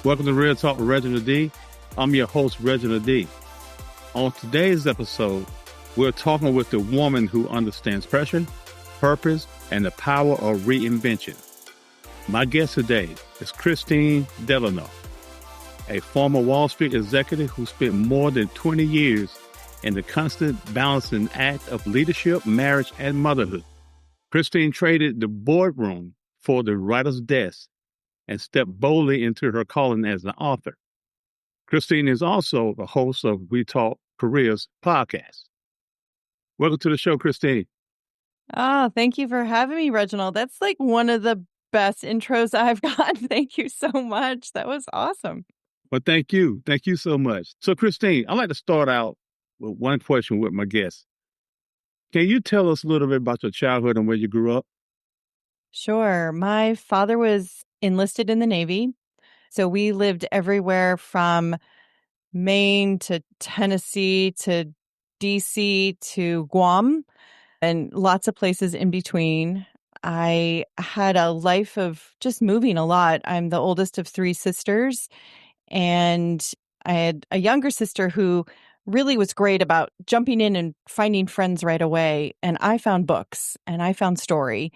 Welcome to Real Talk with Reginald D. I'm your host, Reginald D. On today's episode, we're talking with the woman who understands pressure, purpose, and the power of reinvention. My guest today is Kristine Delano, a former Wall Street executive who spent more than 20 years in the constant balancing act of leadership, marriage, and motherhood. Kristine traded the boardroom for the writer's desk and stepped boldly into her calling as an author. Kristine is also the host of We Talk Careers podcast. Welcome to the show, Kristine. Oh, thank you for having me, Reginald. That's like one of the best intros I've gotten. Thank you so much. That was awesome. Well, thank you. Thank you so much. So, Kristine, I'd like to start out with one question with my guests. Can you tell us a little bit about your childhood and where you grew up? Sure. My father was enlisted in the Navy. So we lived everywhere from Maine to Tennessee to DC to Guam and lots of places in between. I had a life of just moving a lot. I'm the oldest of three sisters, and I had a younger sister who really was great about jumping in and finding friends right away. And I found books and I found story.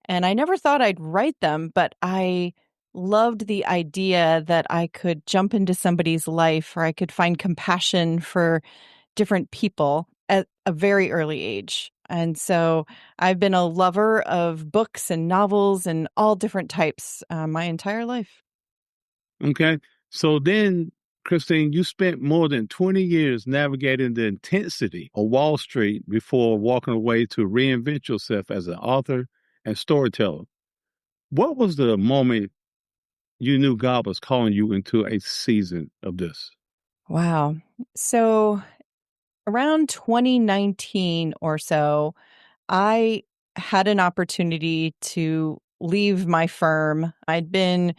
And I never thought I'd write them, but I loved the idea that I could jump into somebody's life or I could find compassion for different people at a very early age. And so I've been a lover of books and novels and all different types my entire life. Okay. So then, Kristine, you spent more than 20 years navigating the intensity of Wall Street before walking away to reinvent yourself as an author and storyteller. What was the moment you knew God was calling you into a season of this? Wow. So around 2019 or so, I had an opportunity to leave my firm. I'd been,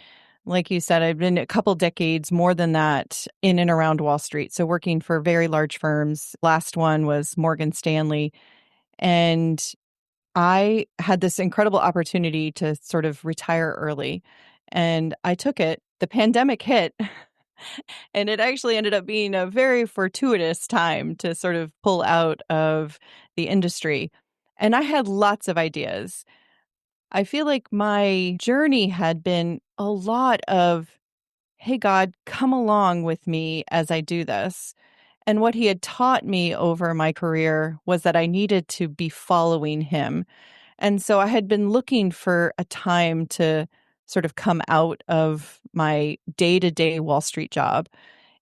like you said, I'd been a couple decades, more than that, in and around Wall Street. So working for very large firms. Last one was Morgan Stanley. And I had this incredible opportunity to sort of retire early. And I took it. The pandemic hit. And it actually ended up being a very fortuitous time to sort of pull out of the industry. And I had lots of ideas. I feel like my journey had been a lot of, hey, God, come along with me as I do this. And what he had taught me over my career was that I needed to be following him. And so I had been looking for a time to sort of come out of my day-to-day Wall Street job.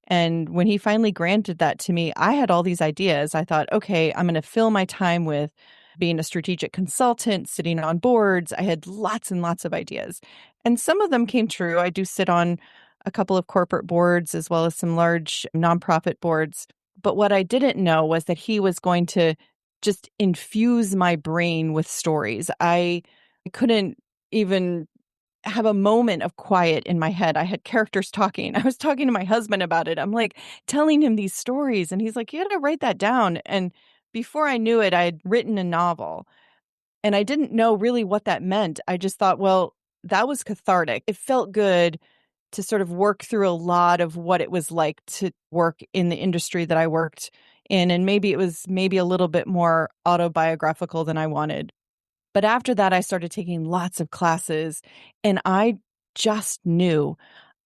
And when he finally granted that to me, I had all these ideas. I thought, okay, I'm going to fill my time with being a strategic consultant, sitting on boards. I had lots and lots of ideas. And some of them came true. I do sit on a couple of corporate boards as well as some large nonprofit boards. But what I didn't know was that he was going to just infuse my brain with stories. I couldn't even have a moment of quiet in my head. I had characters talking. I was talking to my husband about it. I'm like telling him these stories, and he's like, you got to write that down. And before I knew it, I had written a novel, and I didn't know really what that meant. I just thought, well, that was cathartic. It felt good to sort of work through a lot of what it was like to work in the industry that I worked in. And maybe it was maybe a little bit more autobiographical than I wanted. But after that, I started taking lots of classes, and I just knew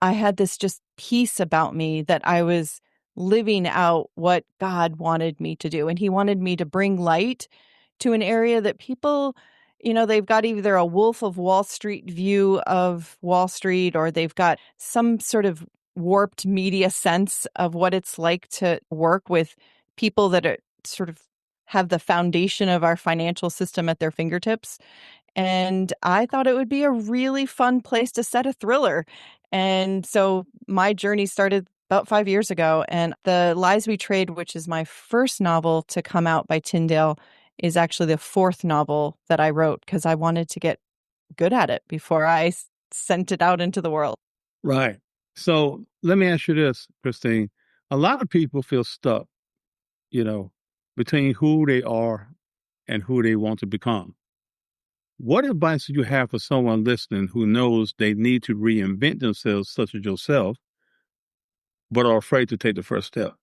I had this just peace about me that I was living out what God wanted me to do. And he wanted me to bring light to an area that people, they've got either a Wolf of Wall Street view of Wall Street, or they've got some sort of warped media sense of what it's like to work with people that are sort of have the foundation of our financial system at their fingertips. And I thought it would be a really fun place to set a thriller. And so my journey started about 5 years ago. And The Lies We Trade, which is my first novel to come out by Tyndale, is actually the fourth novel that I wrote because I wanted to get good at it before I sent it out into the world. Right. So let me ask you this, Kristine. A lot of people feel stuck, between who they are and who they want to become. What advice do you have for someone listening who knows they need to reinvent themselves, such as yourself, but are afraid to take the first step?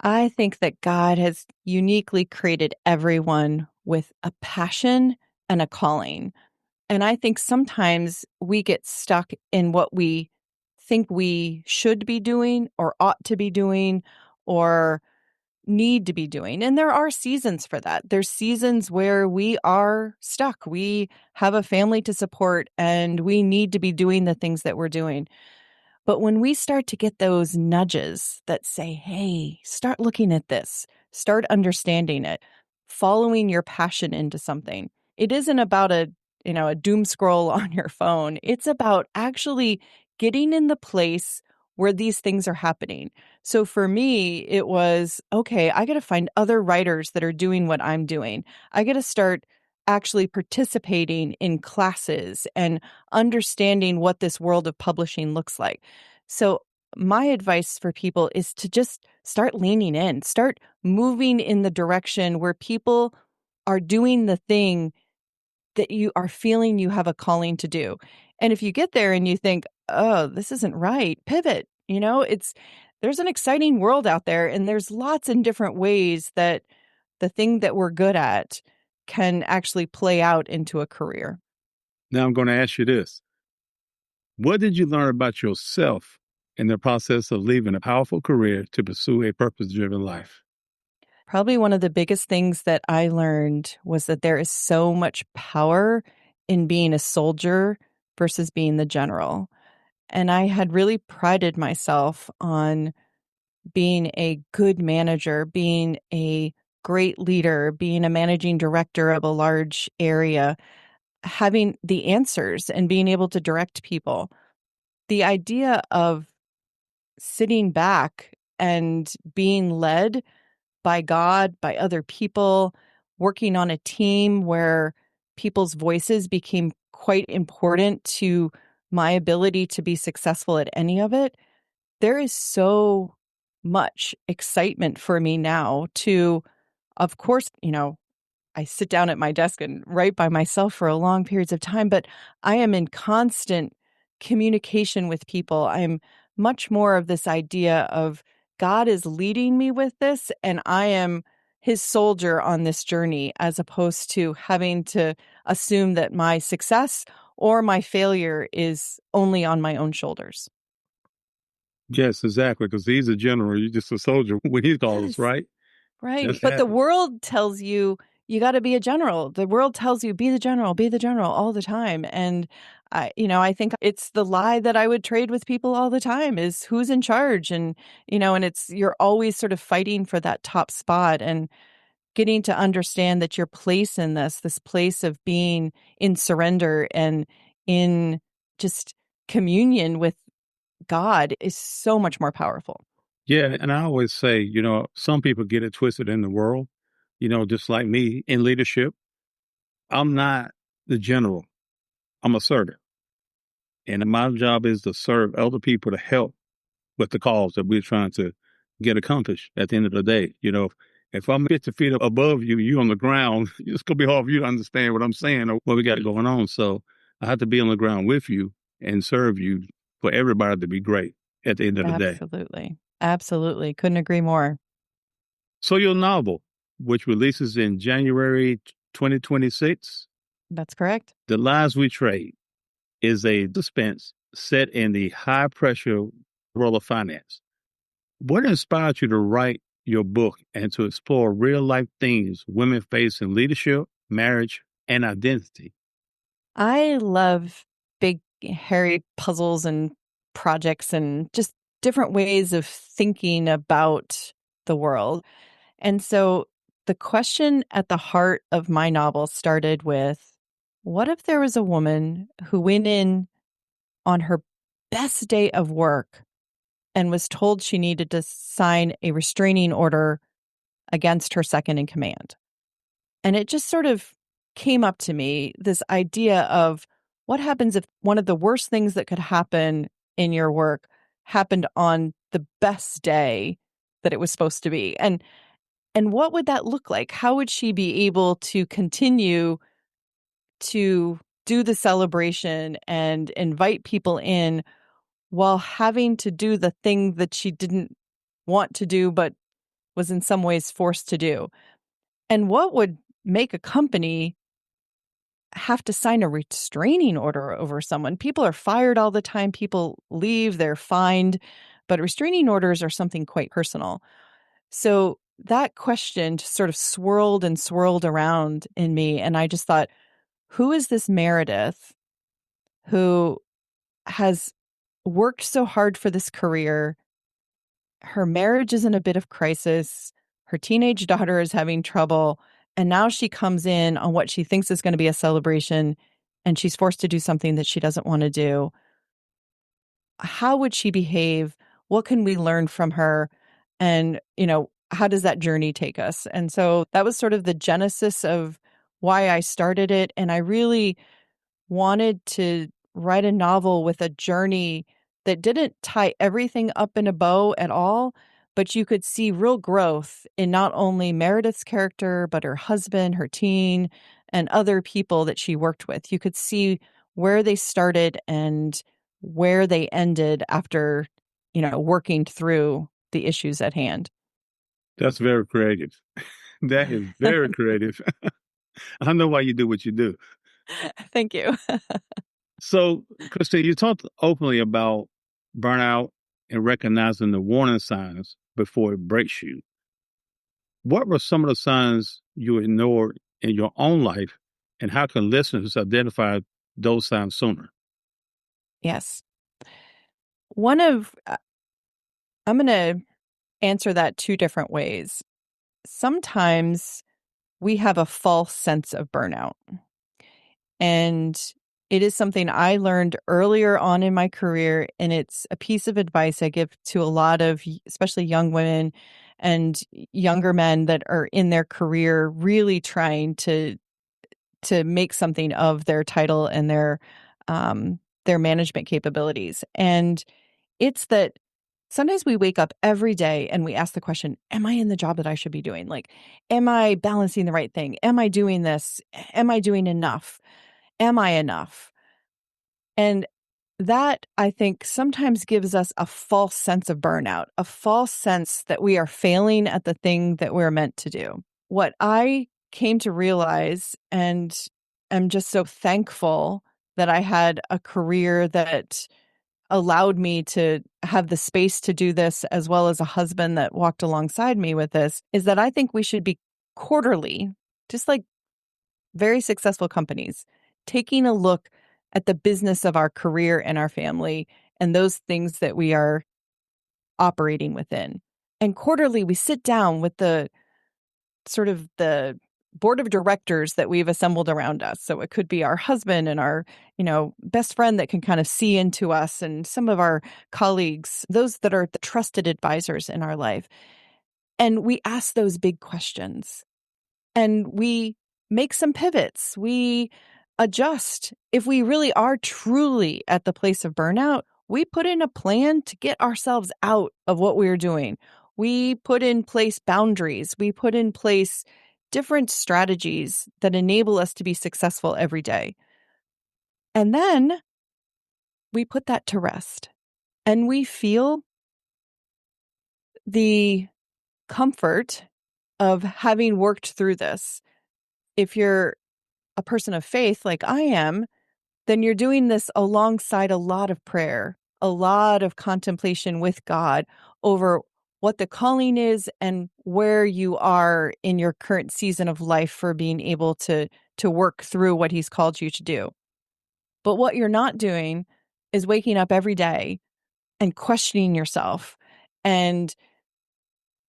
I think that God has uniquely created everyone with a passion and a calling. And I think sometimes we get stuck in what we think we should be doing or ought to be doing or need to be doing. And there are seasons for that. There's seasons where we are stuck. We have a family to support and we need to be doing the things that we're doing. But when we start to get those nudges that say, hey, start looking at this, start understanding it, following your passion into something, it isn't about a doom scroll on your phone. It's about actually getting in the place where these things are happening. So for me, it was, okay, I got to find other writers that are doing what I'm doing. I got to start actually participating in classes and understanding what this world of publishing looks like. So, my advice for people is to just start leaning in, start moving in the direction where people are doing the thing that you are feeling you have a calling to do. And if you get there and you think, oh, this isn't right, pivot. There's an exciting world out there, and there's lots and different ways that the thing that we're good at can actually play out into a career. Now I'm going to ask you this. What did you learn about yourself in the process of leaving a powerful career to pursue a purpose-driven life? Probably one of the biggest things that I learned was that there is so much power in being a soldier versus being the general. And I had really prided myself on being a good manager, being a great leader, being a managing director of a large area, having the answers and being able to direct people. The idea of sitting back and being led by God, by other people, working on a team where people's voices became quite important to my ability to be successful at any of it. There is so much excitement for me now to, of course, I sit down at my desk and write by myself for a long periods of time, but I am in constant communication with people. I'm much more of this idea of God is leading me with this, and I am his soldier on this journey, as opposed to having to assume that my success or my failure is only on my own shoulders. Yes, exactly. Because he's a general. You're just a soldier when he calls, Yes. right? Right. That's But the happened. world tells you you got to be a general. The world tells you be the general all the time. And I think it's the lie that I would trade with people all the time is who's in charge. And it's you're always sort of fighting for that top spot and getting to understand that your place in this place of being in surrender and in just communion with God is so much more powerful. Yeah, and I always say, some people get it twisted in the world, just like me in leadership. I'm not the general. I'm a servant. And my job is to serve other people to help with the cause that we're trying to get accomplished at the end of the day. If I'm 50 feet above you, you on the ground, it's going to be hard for you to understand what I'm saying or what we got going on. So I have to be on the ground with you and serve you for everybody to be great at the end of the day. Absolutely. Absolutely. Couldn't agree more. So your novel, which releases in January 2026, That's correct. The Lies We Trade, is a suspense set in the high pressure world of finance. What inspired you to write your book and to explore real life themes women face in leadership, marriage, and identity? I love big, hairy puzzles and projects and just different ways of thinking about the world. And so the question at the heart of my novel started with, what if there was a woman who went in on her best day of work and was told she needed to sign a restraining order against her second in command? And it just sort of came up to me, this idea of what happens if one of the worst things that could happen in your work happened on the best day that it was supposed to be? And what would that look like? How would she be able to continue to do the celebration and invite people in while having to do the thing that she didn't want to do, but was in some ways forced to do. And what would make a company have to sign a restraining order over someone? People are fired all the time. People leave, they're fined, but restraining orders are something quite personal. So that question just sort of swirled and swirled around in me. And I just thought, who is this Meredith who has worked so hard for this career? Her marriage is in a bit of crisis. Her teenage daughter is having trouble. And now she comes in on what she thinks is going to be a celebration, and she's forced to do something that she doesn't want to do. How would she behave? What can we learn from her? And, how does that journey take us? And so that was sort of the genesis of why I started it. And I really wanted to write a novel with a journey that didn't tie everything up in a bow at all, but you could see real growth in not only Meredith's character, but her husband, her teen, and other people that she worked with. You could see where they started and where they ended after, working through the issues at hand. That's very creative. That is very creative. I know why you do what you do. Thank you. So, Kristine, you talked openly about burnout and recognizing the warning signs before it breaks you. What were some of the signs you ignored in your own life, and how can listeners identify those signs sooner? Yes. One of, I'm going to answer that two different ways. Sometimes we have a false sense of burnout. And it is something I learned earlier on in my career. And it's a piece of advice I give to a lot of, especially young women and younger men that are in their career, really trying to make something of their title and their management capabilities. And it's that sometimes we wake up every day and we ask the question, am I in the job that I should be doing? Like, am I balancing the right thing? Am I doing this? Am I doing enough? Am I enough? And that, I think, sometimes gives us a false sense of burnout, a false sense that we are failing at the thing that we're meant to do. What I came to realize, and am just so thankful that I had a career that allowed me to have the space to do this, as well as a husband that walked alongside me with this, is that I think we should be quarterly, just like very successful companies, taking a look at the business of our career and our family and those things that we are operating within. And quarterly, we sit down with the board of directors that we've assembled around us. So it could be our husband and our, best friend that can kind of see into us, and some of our colleagues, those that are the trusted advisors in our life. And we ask those big questions and we make some pivots. We adjust. If we really are truly at the place of burnout, we put in a plan to get ourselves out of what we're doing. We put in place boundaries. We put in place different strategies that enable us to be successful every day. And then we put that to rest and we feel the comfort of having worked through this. If you're a person of faith like I am, then you're doing this alongside a lot of prayer, a lot of contemplation with God over what the calling is and where you are in your current season of life for being able to work through what he's called you to do. But what you're not doing is waking up every day and questioning yourself and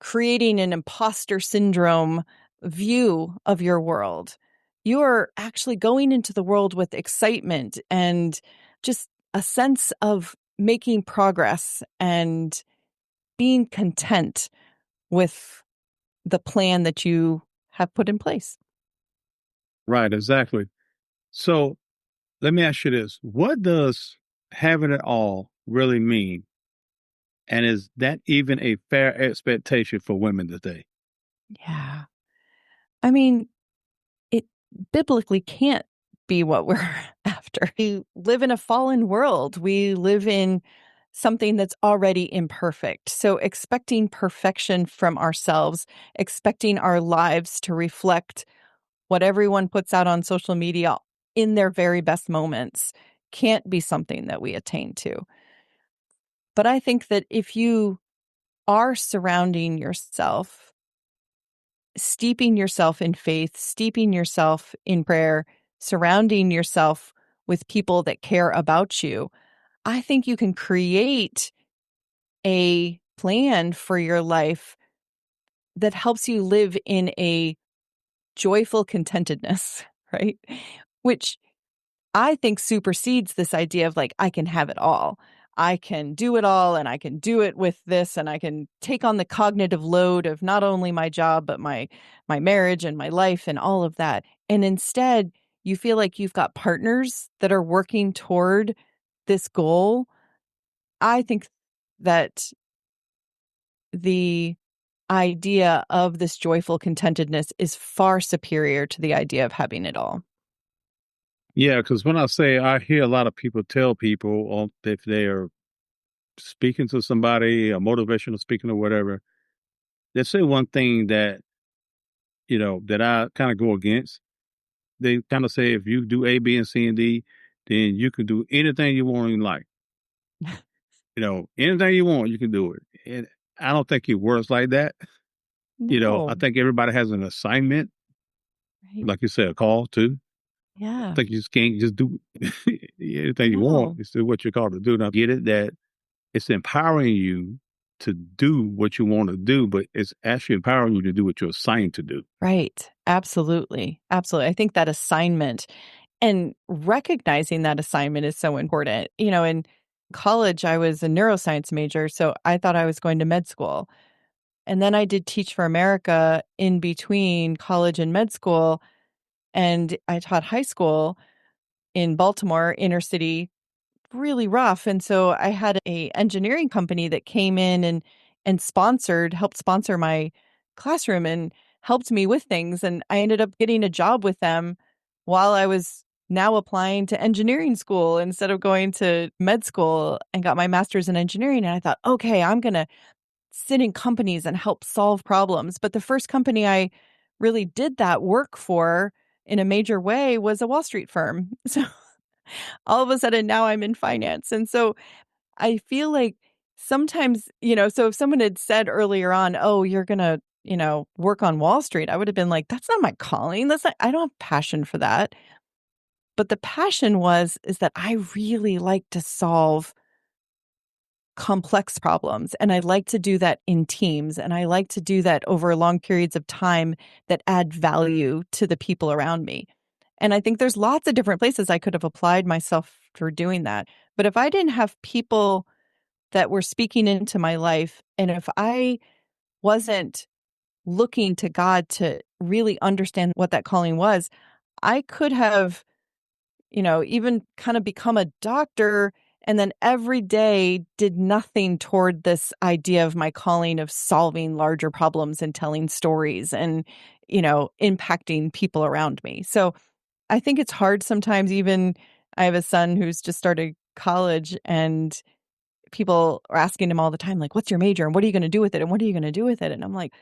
creating an imposter syndrome view of your world. You are actually going into the world with excitement and just a sense of making progress and being content with the plan that you have put in place. Right, exactly. So let me ask you this. What does having it all really mean? And is that even a fair expectation for women today? Yeah. I mean, it biblically can't be what we're after. We live in a fallen world. We live in something that's already imperfect. So expecting perfection from ourselves, expecting our lives to reflect what everyone puts out on social media in their very best moments can't be something that we attain to. But I think that if you are surrounding yourself, steeping yourself in faith, steeping yourself in prayer, surrounding yourself with people that care about you, I think you can create a plan for your life that helps you live in a joyful contentedness, right? Which I think supersedes this idea of like, I can have it all. I can do it all and I can do it with this and I can take on the cognitive load of not only my job, but my marriage and my life and all of that. And instead, you feel like you've got partners that are working toward this goal. I think that the idea of this joyful contentedness is far superior to the idea of having it all. Yeah, because when I say I hear a lot of people tell people if they are speaking to somebody, a motivational speaking or whatever, they say one thing that, that I kind of go against. They kind of say if you do A, B, and C, and D, then you can do anything you want in life. Anything you want, you can do it. And I don't think it works like that. I No. think everybody has an assignment, Right. like you said, a call too. I Yeah. think you just can't just do anything you want. No. It's still what you're called to do. Now, get it that it's empowering you to do what you want to do, but it's actually empowering you to do what you're assigned to do. Right. Absolutely. Absolutely. I think that assignment and recognizing that assignment is so important. In college, I was a neuroscience major, so I thought I was going to med school. And then I did Teach for America in between college and med school. And I taught high school in Baltimore, inner city, really rough. And so I had a engineering company that came in and helped sponsor my classroom and helped me with things. And I ended up getting a job with them while I was now applying to engineering school instead of going to med school, and got my master's in engineering. And I thought, okay, I'm going to sit in companies and help solve problems. But the first company I really did that work for in a major way was a Wall Street firm. So all of a sudden now I'm in finance. And so I feel like sometimes, so if someone had said earlier on, oh, you're going to, work on Wall Street, I would have been like, that's not my calling. I don't have passion for that. But the passion is that I really like to solve complex problems. And I like to do that in teams. And I like to do that over long periods of time that add value to the people around me. And I think there's lots of different places I could have applied myself for doing that. But if I didn't have people that were speaking into my life, and if I wasn't looking to God to really understand what that calling was, I could have, even kind of become a doctor and then every day did nothing toward this idea of my calling of solving larger problems and telling stories and, impacting people around me. So I think it's hard sometimes. Even I have a son who's just started college, and people are asking him all the time, like, what's your major? And what are you going to do with it? And what are you going to do with it? And I'm like,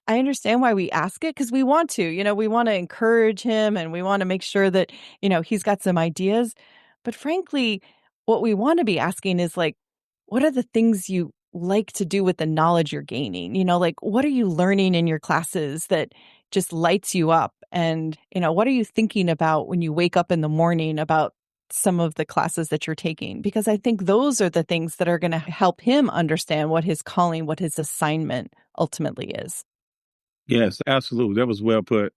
I understand why we ask it, because we want to, we want to encourage him and we want to make sure that, he's got some ideas. But frankly, what we want to be asking is like, what are the things you like to do with the knowledge you're gaining? Like, what are you learning in your classes that just lights you up? And, what are you thinking about when you wake up in the morning about some of the classes that you're taking? Because I think those are the things that are going to help him understand what his calling, what his assignment ultimately is. Yes, absolutely. That was well put.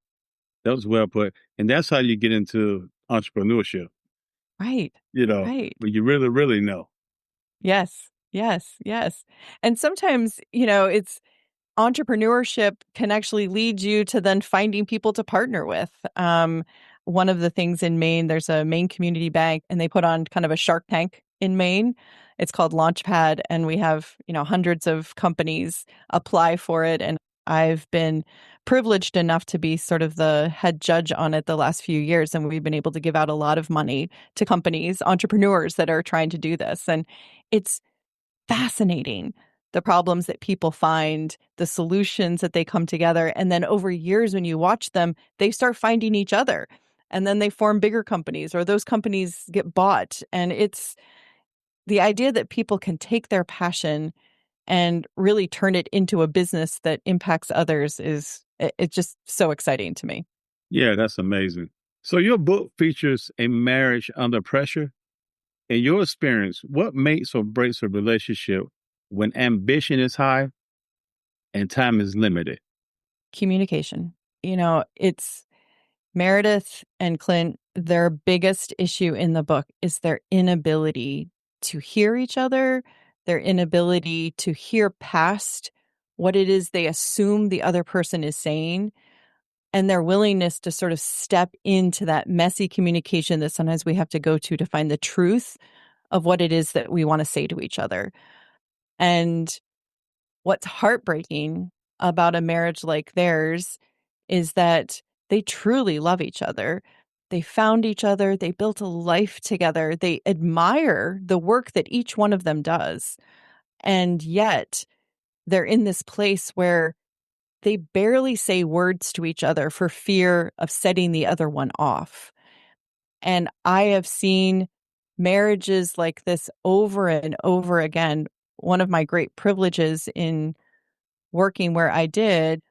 That was well put. And that's how you get into entrepreneurship, Right. Right. but you really, really know. Yes. Yes. Yes. And sometimes, it's entrepreneurship can actually lead you to then finding people to partner with. One of the things in Maine, there's a Maine community bank, and they put on kind of a Shark Tank in Maine. It's called Launchpad, and we have, hundreds of companies apply for it. And I've been privileged enough to be sort of the head judge on it the last few years. And we've been able to give out a lot of money to companies, entrepreneurs that are trying to do this. And it's fascinating. The problems that people find, the solutions that they come together. And then over years, when you watch them, they start finding each other. And then they form bigger companies, or those companies get bought. And it's the idea that people can take their passion and really turn it into a business that impacts others it's just so exciting to me. Yeah, that's amazing. So your book features a marriage under pressure. In your experience, what makes or breaks a relationship when ambition is high and time is limited? Communication. It's Meredith and Clint, their biggest issue in the book is their inability to hear each other, their inability to hear past what it is they assume the other person is saying, and their willingness to sort of step into that messy communication that sometimes we have to go to find the truth of what it is that we want to say to each other. And what's heartbreaking about a marriage like theirs is that they truly love each other. They found each other, they built a life together, they admire the work that each one of them does. And yet, they're in this place where they barely say words to each other for fear of setting the other one off. And I have seen marriages like this over and over again. One of my great privileges in working where I did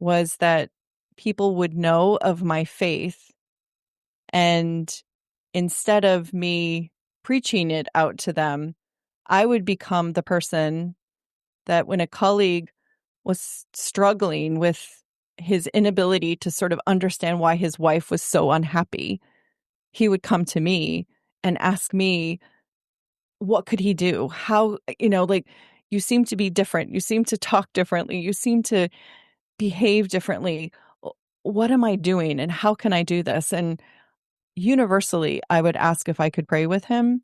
was that people would know of my faith, and instead of me preaching it out to them, I would become the person that when a colleague was struggling with his inability to sort of understand why his wife was so unhappy, he would come to me and ask me, what could he do? How, like, you seem to be different. You seem to talk differently. You seem to behave differently. What am I doing and how can I do this? And universally, I would ask if I could pray with him.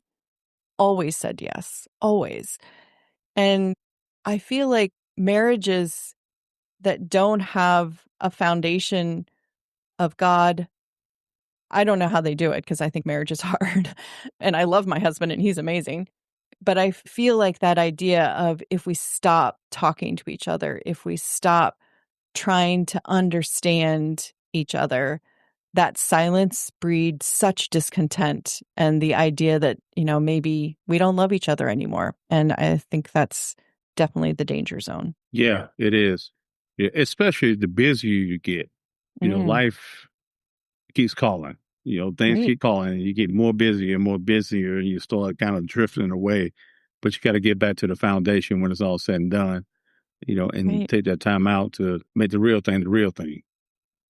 Always said yes, always. And I feel like marriages that don't have a foundation of God, I don't know how they do it because I think marriage is hard. And I love my husband and he's amazing. But I feel like that idea of if we stop talking to each other, if we stop trying to understand each other, that silence breeds such discontent and the idea that, maybe we don't love each other anymore. And I think that's definitely the danger zone. Yeah, it is. Yeah, especially the busier you get, Mm, life keeps calling. Things right, keep calling, and you get more busier, and you start kind of drifting away. But you got to get back to the foundation when it's all said and done, and right, take that time out to make the real thing the real thing.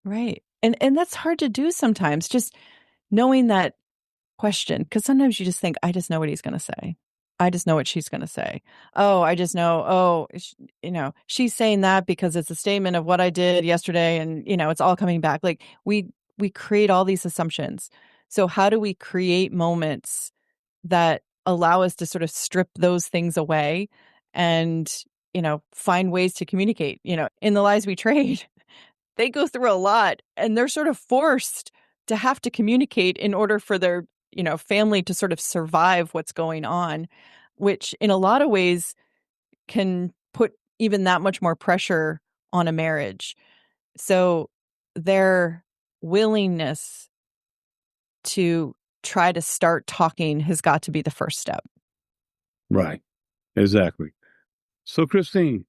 right. And that's hard to do sometimes, just knowing that question, because sometimes you just think, I just know what he's going to say. I just know what she's going to say. Oh, I just know. Oh, she's saying that because it's a statement of what I did yesterday, and it's all coming back. Like we create all these assumptions. So how do we create moments that allow us to sort of strip those things away and find ways to communicate? In the lies we trade, they go through a lot and they're sort of forced to have to communicate in order for their, family to sort of survive what's going on, which in a lot of ways can put even that much more pressure on a marriage. So their willingness to try to start talking has got to be the first step. Right. Exactly. So, Kristine,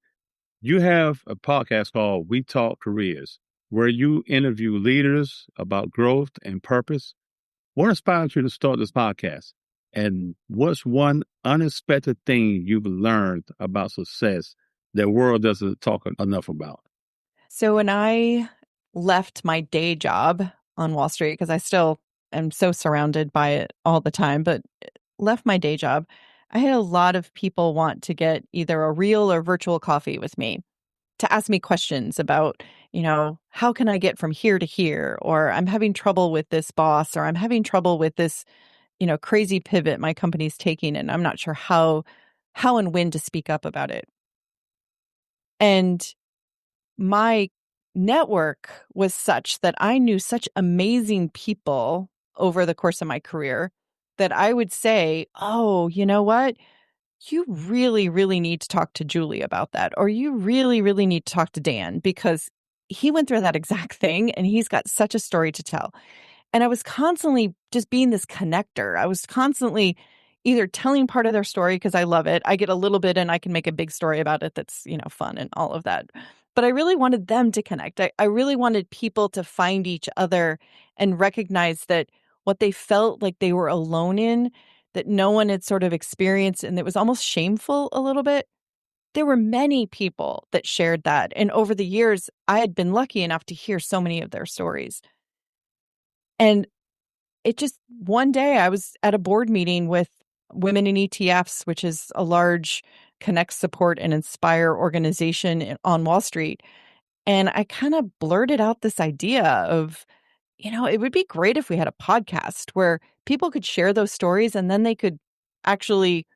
you have a podcast called We Talk Careers, where you interview leaders about growth and purpose. What inspired you to start this podcast? And what's one unexpected thing you've learned about success that the world doesn't talk enough about? So when I left my day job on Wall Street, because I still am so surrounded by it all the time, but left my day job, I had a lot of people want to get either a real or virtual coffee with me to ask me questions about, how can I get from here to here? Or I'm having trouble with this boss, or I'm having trouble with this, crazy pivot my company's taking, and I'm not sure how and when to speak up about it. And my network was such that I knew such amazing people over the course of my career that I would say, oh, you know what? you really, really need to talk to Julie about that, or you really, really need to talk to Dan because he went through that exact thing and he's got such a story to tell. And I was constantly just being this connector. I was constantly either telling part of their story because I love it. I get a little bit and I can make a big story about it that's, fun and all of that. But I really wanted them to connect. I really wanted people to find each other and recognize that what they felt like they were alone in, that no one had sort of experienced, and it was almost shameful a little bit. There were many people that shared that. And over the years, I had been lucky enough to hear so many of their stories. And it just one day I was at a board meeting with Women in ETFs, which is a large connect, support, and inspire organization on Wall Street. And I kind of blurted out this idea of, it would be great if we had a podcast where people could share those stories and then they could actually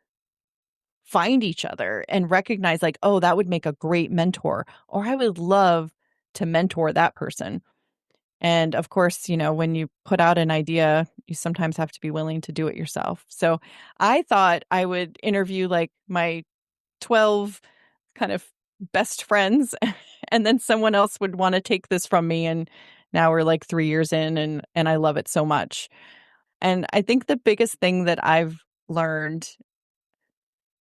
find each other and recognize, like, oh, that would make a great mentor, or I would love to mentor that person. And of course, when you put out an idea, you sometimes have to be willing to do it yourself. So I thought I would interview like my 12 kind of best friends, and then someone else would want to take this from me. And now we're like 3 years in, and I love it so much. And I think the biggest thing that I've learned,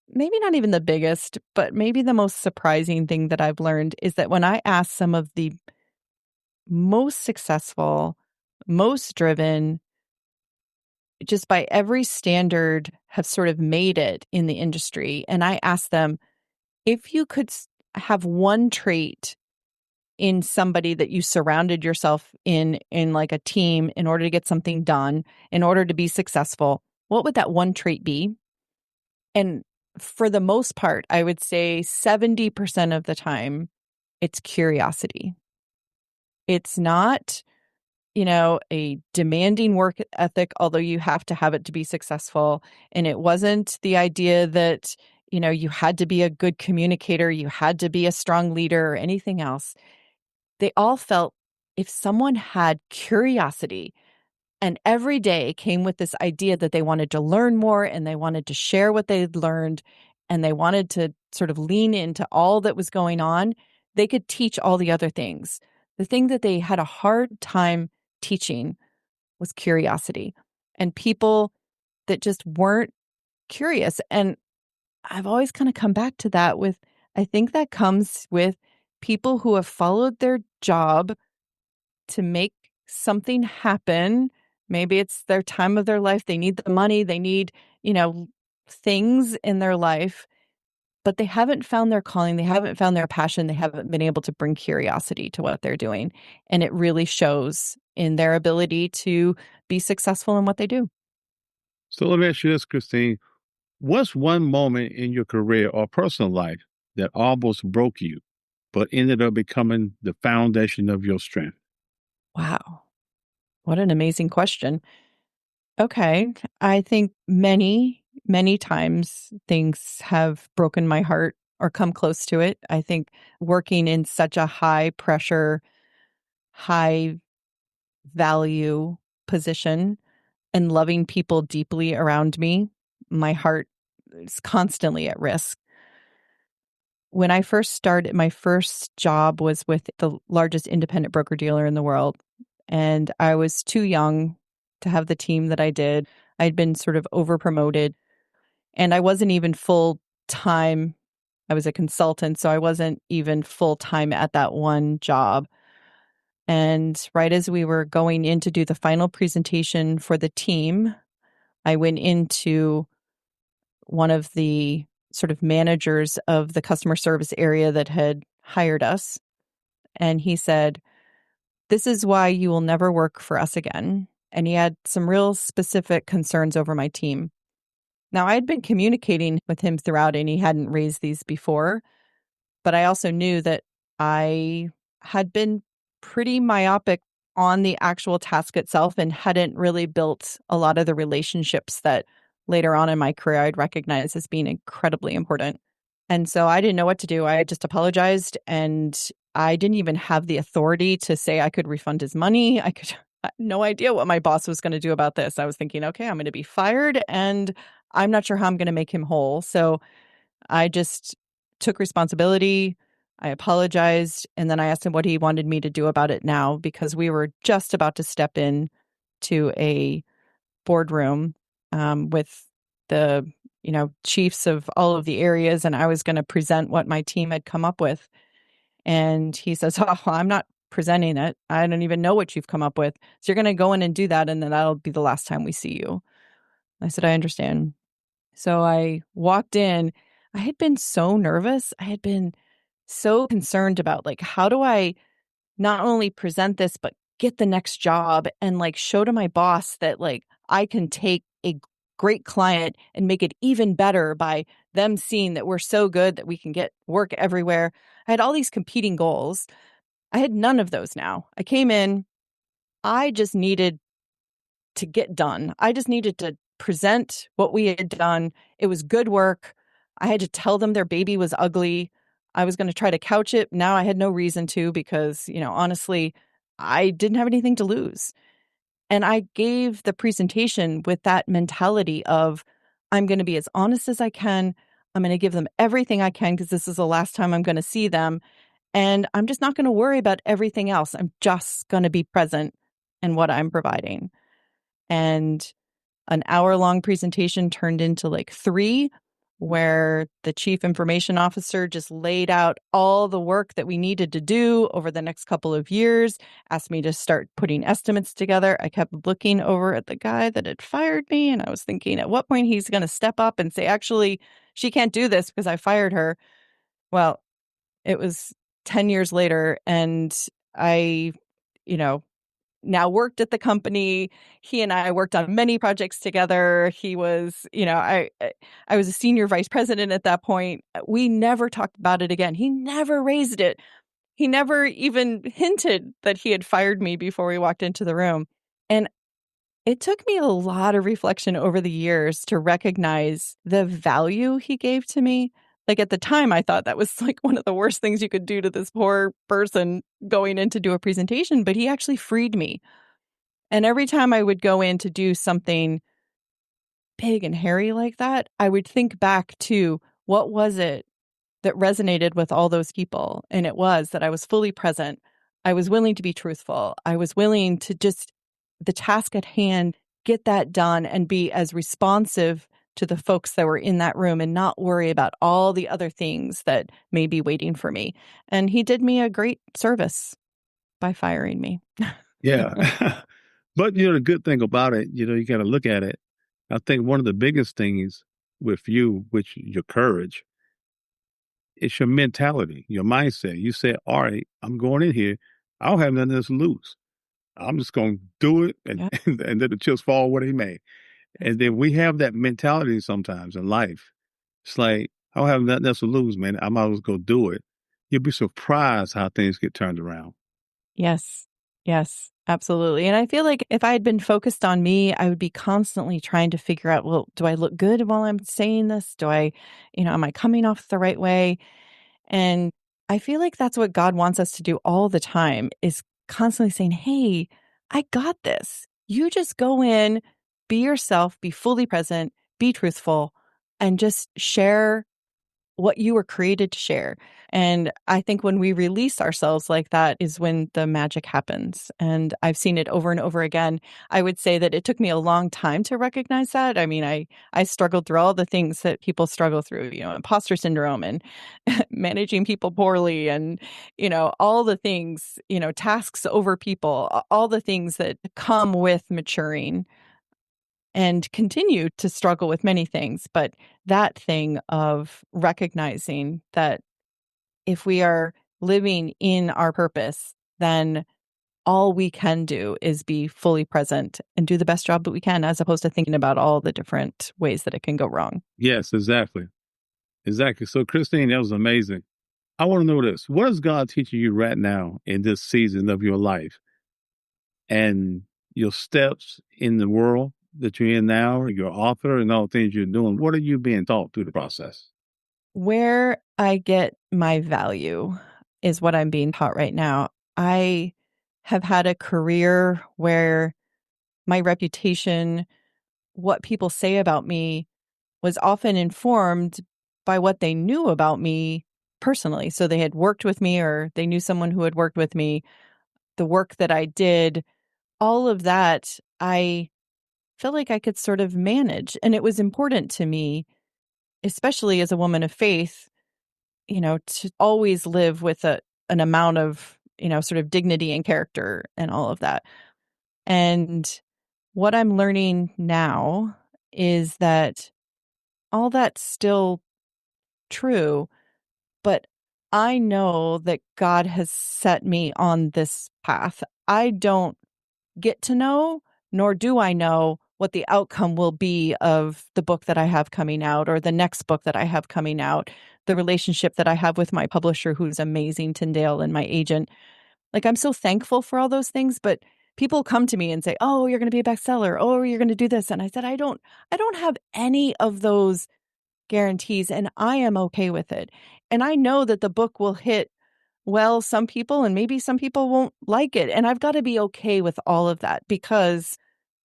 maybe not even the biggest, but maybe the most surprising thing that I've learned, is that when I ask some of the most successful, most driven, just by every standard, have sort of made it in the industry. And I ask them, if you could have one trait in somebody that you surrounded yourself in like a team in order to get something done, in order to be successful, what would that one trait be? And for the most part, I would say 70% of the time, it's curiosity. It's not a demanding work ethic, although you have to have it to be successful. And it wasn't the idea that, you had to be a good communicator, you had to be a strong leader or anything else. They all felt if someone had curiosity and every day came with this idea that they wanted to learn more and they wanted to share what they'd learned and they wanted to sort of lean into all that was going on, they could teach all the other things. The thing that they had a hard time teaching was curiosity, and people that just weren't curious. And I've always kind of come back to that I think that comes with people who have followed their job to make something happen. Maybe it's their time of their life. They need the money. They need, things in their life, but they haven't found their calling. They haven't found their passion. They haven't been able to bring curiosity to what they're doing. And it really shows in their ability to be successful in what they do. So let me ask you this, Kristine. What's one moment in your career or personal life that almost broke you, but ended up becoming the foundation of your strength? Wow. What an amazing question. Okay. I think many, many times things have broken my heart or come close to it. I think working in such a high pressure, high value position and loving people deeply around me, my heart is constantly at risk. When I first started, my first job was with the largest independent broker dealer in the world. And I was too young to have the team that I did. I'd been sort of over promoted and I wasn't even full time. I was a consultant, so I wasn't even full time at that one job. And right as we were going in to do the final presentation for the team, I went into one of the sort of managers of the customer service area that had hired us. And he said, "This is why you will never work for us again." And he had some real specific concerns over my team. Now, I had been communicating with him throughout, and he hadn't raised these before. But I also knew that I had been pretty myopic on the actual task itself and hadn't really built a lot of the relationships that later on in my career I'd recognize as being incredibly important. And so I didn't know what to do. I just apologized, and I didn't even have the authority to say I could refund his money. I had no idea what my boss was going to do about this. I was thinking, okay, I'm going to be fired and I'm not sure how I'm going to make him whole. So I just took responsibility. I apologized. And then I asked him what he wanted me to do about it now, because we were just about to step in to a boardroom with the, chiefs of all of the areas. And I was going to present what my team had come up with. And he says, "Oh, I'm not presenting it. I don't even know what you've come up with. So you're going to go in and do that. And then that'll be the last time we see you." I said, "I understand." So I walked in. I had been so nervous. I had been so concerned about, like, how do I not only present this, but get the next job and, like, show to my boss that, like, I can take a great client and make it even better by them seeing that we're so good that we can get work everywhere. I had all these competing goals. I had none of those now. I came in, I just needed to get done. I just needed to present what we had done. It was good work. I had to tell them their baby was ugly. I was going to try to couch it. Now I had no reason to, because, honestly, I didn't have anything to lose. And I gave the presentation with that mentality of, I'm going to be as honest as I can. I'm going to give them everything I can, because this is the last time I'm going to see them. And I'm just not going to worry about everything else. I'm just going to be present in what I'm providing. And an hour-long presentation turned into like 3, where the chief information officer just laid out all the work that we needed to do over the next couple of years, asked me to start putting estimates together. I kept looking over at the guy that had fired me, and I was thinking at what point he's going to step up and say, "Actually, she can't do this because I fired her." Well, it was 10 years later, and I, you know, now worked at the company. He and I worked on many projects together. He was, I was a senior vice president at that point. We never talked about it again. He never raised it. He never even hinted that he had fired me before we walked into the room. And it took me a lot of reflection over the years to recognize the value he gave to me. Like, at the time, I thought that was like one of the worst things you could do to this poor person going in to do a presentation, but he actually freed me. And every time I would go in to do something big and hairy like that, I would think back to, what was it that resonated with all those people? And it was that I was fully present. I was willing to be truthful. I was willing to just, the task at hand, get that done and be as responsive to the folks that were in that room and not worry about all the other things that may be waiting for me. And he did me a great service by firing me. Yeah. But the good thing about it, you got to look at it. I think one of the biggest things with you, which your courage, it's your mentality, your mindset. You say, all right, I'm going in here. I don't have nothing else to lose. I'm just going to do it, and, Yeah. and let the chips fall where they may. And then we have that mentality sometimes in life. It's like, I don't have nothing else to lose, man. I might as well go do it. You'll be surprised how things get turned around. Yes. Yes, absolutely. And I feel like if I had been focused on me, I would be constantly trying to figure out, well, do I look good while I'm saying this? Do I, am I coming off the right way? And I feel like that's what God wants us to do all the time, is constantly saying, "Hey, I got this. You just go in, be yourself, be fully present, be truthful, and just share what you were created to share." And I think when we release ourselves like that is when the magic happens. And I've seen it over and over again. I would say that it took me a long time to recognize that. I mean, I struggled through all the things that people struggle through, imposter syndrome and managing people poorly and, all the things, tasks over people, all the things that come with maturing, and continue to struggle with many things. But that thing of recognizing that if we are living in our purpose, then all we can do is be fully present and do the best job that we can, as opposed to thinking about all the different ways that it can go wrong. Yes, exactly. Exactly. So, Kristine, that was amazing. I want to know this. What is God teaching you right now in this season of your life and your steps in the world that you're in now, your author and all the things you're doing? What are you being taught through the process? Where I get my value is what I'm being taught right now. I have had a career where my reputation, what people say about me, was often informed by what they knew about me personally. So they had worked with me or they knew someone who had worked with me, the work that I did, all of that, I felt like I could sort of manage. And it was important to me, especially as a woman of faith, to always live with an amount of, sort of dignity and character and all of that. And what I'm learning now is that all that's still true, but I know that God has set me on this path. I don't get to know, nor do I know what the outcome will be of the book that I have coming out or the next book that I have coming out, the relationship that I have with my publisher, who's amazing, Tyndale, and my agent. Like, I'm so thankful for all those things, but people come to me and say, "Oh, you're going to be a bestseller. Oh, you're going to do this." And I said, I don't have any of those guarantees, and I am okay with it. And I know that the book will hit some people, and maybe some people won't like it. And I've got to be okay with all of that because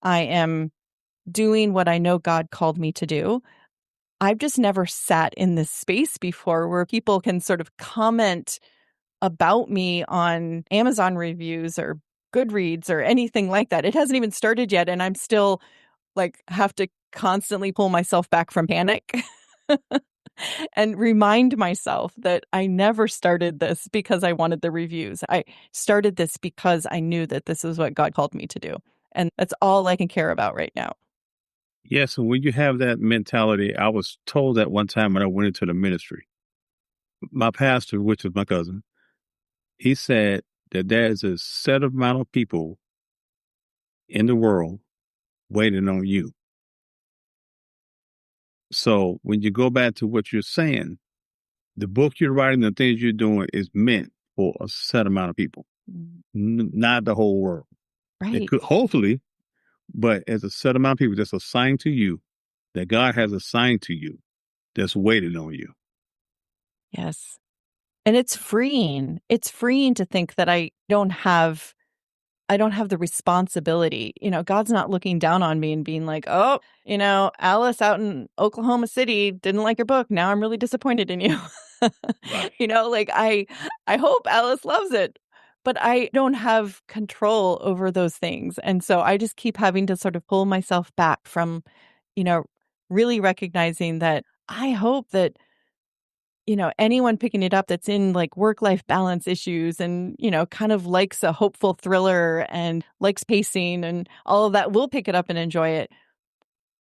I am doing what I know God called me to do. I've just never sat in this space before where people can sort of comment about me on Amazon reviews or Goodreads or anything like that. It hasn't even started yet. And I'm still like have to constantly pull myself back from panic and remind myself that I never started this because I wanted the reviews. I started this because I knew that this is what God called me to do. And that's all I can care about right now. Yeah, so when you have that mentality, I was told that one time when I went into the ministry. My pastor, which is my cousin, he said that there is a set amount of people in the world waiting on you. So when you go back to what you're saying, the book you're writing, the things you're doing is meant for a set amount of people, not the whole world. It Right. could hopefully, but as a set amount of people that's assigned to you, that God has assigned to you, that's waiting on you. Yes. And it's freeing. It's freeing to think that I don't have the responsibility. God's not looking down on me and being like, "Oh, Alice out in Oklahoma City didn't like your book. Now I'm really disappointed in you." Right. Like I hope Alice loves it, but I don't have control over those things. And so I just keep having to sort of pull myself back from, you know, really recognizing that I hope that anyone picking it up that's in like work-life balance issues and, kind of likes a hopeful thriller and likes pacing and all of that will pick it up and enjoy it.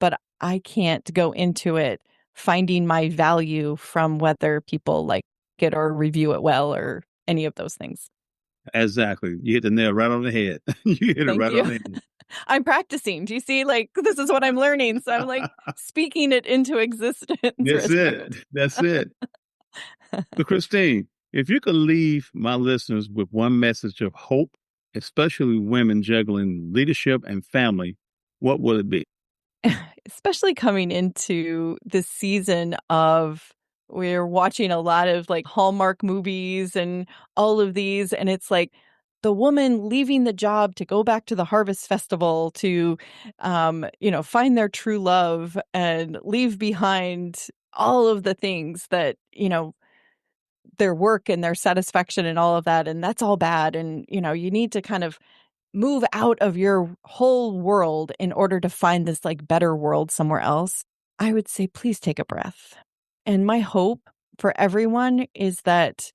But I can't go into it finding my value from whether people like it or review it well or any of those things. Exactly. You hit the nail right on the head. You hit it Thank right on you. the head. I'm practicing. Do you see? Like, this is what I'm learning. So I'm like speaking it into existence, That's Reginald. it. That's it. So, Kristine, if you could leave my listeners with one message of hope, especially women juggling leadership and family, what would it be? Especially coming into this season of we're watching a lot of like Hallmark movies and all of these, and it's like the woman leaving the job to go back to the harvest festival to find their true love and leave behind all of the things that their work and their satisfaction and all of that, and that's all bad. And you need to kind of move out of your whole world in order to find this like better world somewhere else. I would say, please take a breath. And my hope for everyone is that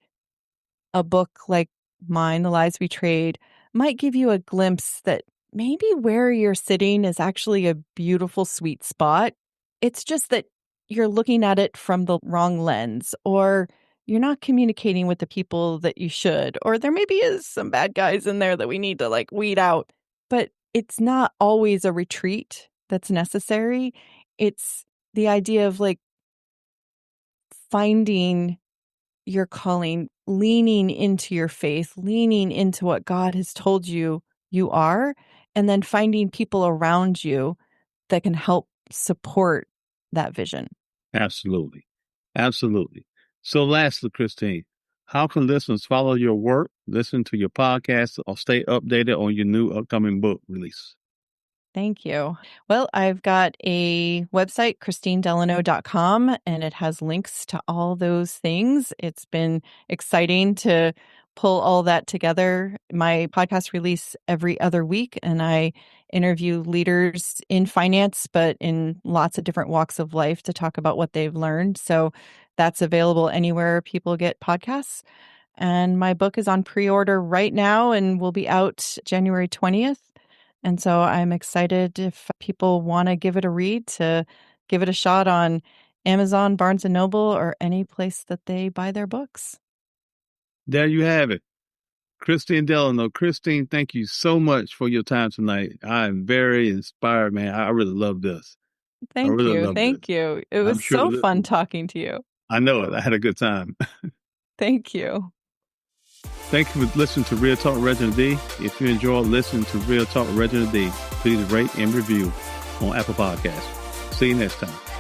a book like mine, The Lies We Trade, might give you a glimpse that maybe where you're sitting is actually a beautiful, sweet spot. It's just that you're looking at it from the wrong lens, or you're not communicating with the people that you should, or there maybe is some bad guys in there that we need to like weed out. But it's not always a retreat that's necessary. It's the idea of like finding your calling, leaning into your faith, leaning into what God has told you you are, and then finding people around you that can help support that vision. Absolutely. Absolutely. So, lastly, Kristine, how can listeners follow your work, listen to your podcast, or stay updated on your new upcoming book release? Thank you. Well, I've got a website, KristineDelano.com, and it has links to all those things. It's been exciting to pull all that together. My podcast release every other week, and I interview leaders in finance, but in lots of different walks of life to talk about what they've learned. So that's available anywhere people get podcasts. And my book is on pre-order right now and will be out January 20th. And so I'm excited if people want to give it a read to give it a shot on Amazon, Barnes and Noble, or any place that they buy their books. There you have it. Kristine Delano. Kristine, thank you so much for your time tonight. I'm very inspired, man. I really love this. I Thank really you. love this. Thank you. It I'm was sure so fun talking to you. I know it. I had a good time. Thank you. Thank you for listening to Real Talk with Reginald D. If you enjoyed listening to Real Talk with Reginald D, please rate and review on Apple Podcasts. See you next time.